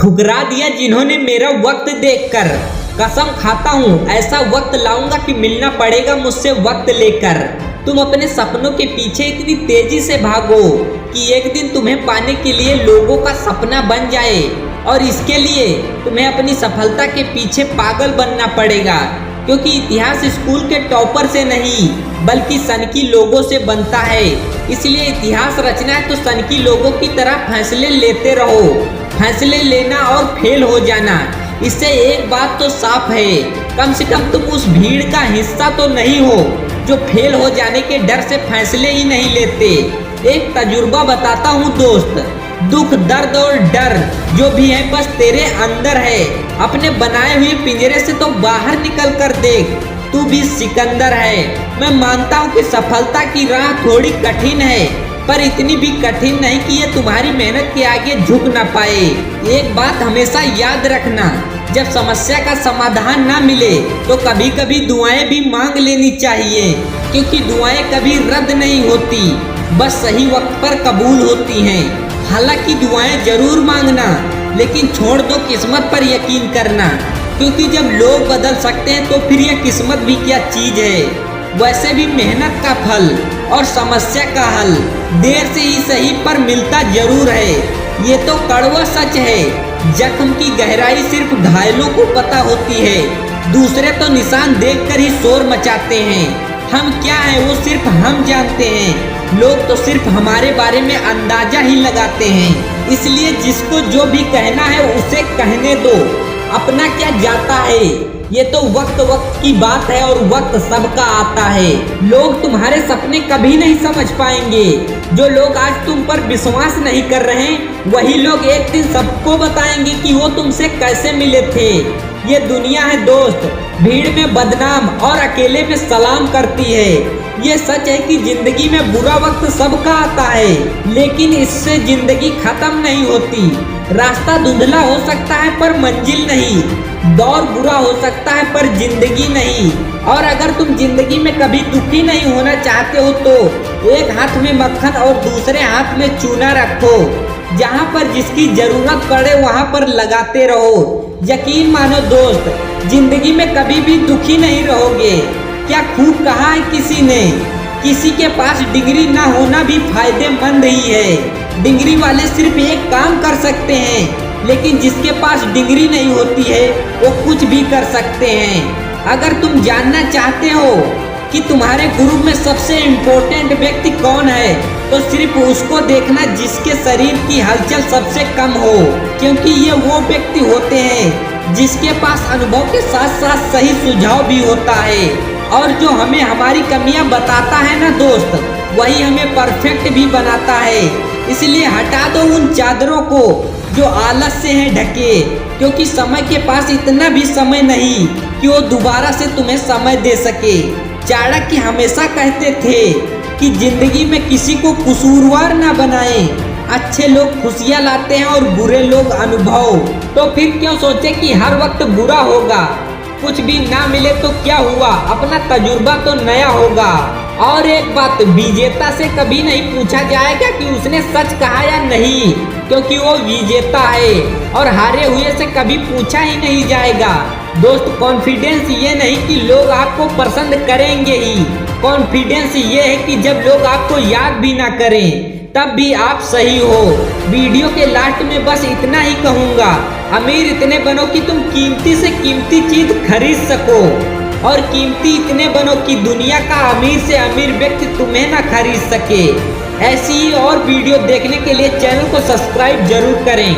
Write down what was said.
ठुकरा दिया जिन्होंने मेरा वक्त देखकर। कसम खाता हूँ ऐसा वक्त लाऊंगा कि मिलना पड़ेगा मुझसे वक्त लेकर। तुम अपने सपनों के पीछे इतनी तेजी से भागो कि एक दिन तुम्हें पाने के लिए लोगों का सपना बन जाए, और इसके लिए तुम्हें अपनी सफलता के पीछे पागल बनना पड़ेगा। क्योंकि इतिहास स्कूल के टॉपर से नहीं बल्कि सनकी लोगों से बनता है। इसलिए इतिहास रचना है तो सनकी लोगों की तरह फैसले लेते रहो। फैसले लेना और फेल हो जाना, इससे एक बात तो साफ है, कम से कम तुम उस भीड़ का हिस्सा तो नहीं हो जो फेल हो जाने के डर से फैसले ही नहीं लेते। एक तजुर्बा बताता हूँ दोस्त, दुख दर्द और डर जो भी है बस तेरे अंदर है। अपने बनाए हुए पिंजरे से तो बाहर निकल कर देख, तू भी सिकंदर है। मैं मानता हूँ कि सफलता की राह थोड़ी कठिन है, पर इतनी भी कठिन नहीं कि ये तुम्हारी मेहनत के आगे झुक ना पाए। एक बात हमेशा याद रखना, जब समस्या का समाधान ना मिले तो कभी कभी दुआएं भी मांग लेनी चाहिए, क्योंकि दुआएं कभी रद्द नहीं होती, बस सही वक्त पर कबूल होती हैं। हालांकि दुआएं जरूर मांगना, लेकिन छोड़ दो किस्मत पर यकीन करना, क्योंकि जब लोग बदल सकते हैं तो फिर यह किस्मत भी क्या चीज है। वैसे भी मेहनत का फल और समस्या का हल देर से ही सही पर मिलता जरूर है, ये तो कड़वा सच है। जख्म की गहराई सिर्फ घायलों को पता होती है, दूसरे तो निशान देखकर ही शोर मचाते हैं। हम क्या है वो सिर्फ हम जानते हैं, लोग तो सिर्फ हमारे बारे में अंदाजा ही लगाते हैं। इसलिए जिसको जो भी कहना है उसे कहने दो, अपना क्या जाता है। ये तो वक्त वक्त की बात है और वक्त सबका आता है। लोग तुम्हारे सपने कभी नहीं समझ पाएंगे। जो लोग आज तुम पर विश्वास नहीं कर रहे वही लोग एक दिन सबको बताएंगे कि वो तुमसे कैसे मिले थे। ये दुनिया है दोस्त, भीड़ में बदनाम और अकेले में सलाम करती है। ये सच है कि जिंदगी में बुरा वक्त सबका आता है, लेकिन इससे जिंदगी खत्म नहीं होती। रास्ता धुंधला हो सकता है पर मंजिल नहीं, दौर बुरा हो सकता है पर जिंदगी नहीं। और अगर तुम जिंदगी में कभी दुखी नहीं होना चाहते हो तो एक हाथ में मक्खन और दूसरे हाथ में चूना रखो। जहाँ पर जिसकी जरूरत पड़े वहाँ पर लगाते रहो। यकीन मानो दोस्त, जिंदगी में कभी भी दुखी नहीं रहोगे। क्या खूब कहा है किसी ने, किसी के पास डिग्री ना होना भी फायदेमंद ही है। डिग्री वाले सिर्फ एक काम कर सकते हैं, लेकिन जिसके पास डिग्री नहीं होती है वो कुछ भी कर सकते हैं। अगर तुम जानना चाहते हो कि तुम्हारे ग्रुप में सबसे इम्पोर्टेंट व्यक्ति कौन है, तो सिर्फ उसको देखना जिसके शरीर की हलचल सबसे कम हो, क्योंकि ये वो व्यक्ति होते हैं जिसके पास अनुभव के साथ साथ सही सुझाव भी होता है। और जो हमें हमारी कमियां बताता है ना दोस्त, वही हमें परफेक्ट भी बनाता है। इसलिए हटा दो उन चादरों को जो आलस से हैं ढके, क्योंकि समय के पास इतना भी समय नहीं कि वो दोबारा से तुम्हें समय दे सके। चाणक्य हमेशा कहते थे कि जिंदगी में किसी को कसूरवार ना बनाएं। अच्छे लोग खुशियाँ लाते हैं और बुरे लोग अनुभव। तो फिर क्यों सोचे कि हर वक्त बुरा होगा। कुछ भी ना मिले तो क्या हुआ, अपना तजुर्बा तो नया होगा। और एक बात, विजेता से कभी नहीं पूछा जाएगा कि उसने सच कहा या नहीं, क्योंकि वो विजेता है। और हारे हुए से कभी पूछा ही नहीं जाएगा। दोस्त, कॉन्फिडेंस ये नहीं कि लोग आपको पसंद करेंगे ही, कॉन्फिडेंस ये है कि जब लोग आपको याद भी ना करें तब भी आप सही हो। वीडियो के लास्ट में बस इतना ही कहूँगा, अमीर इतने बनो कि तुम कीमती से कीमती चीज खरीद सको, और कीमती इतने बनो कि दुनिया का अमीर से अमीर व्यक्ति तुम्हें ना खरीद सके। ऐसी ही और वीडियो देखने के लिए चैनल को सब्सक्राइब जरूर करें।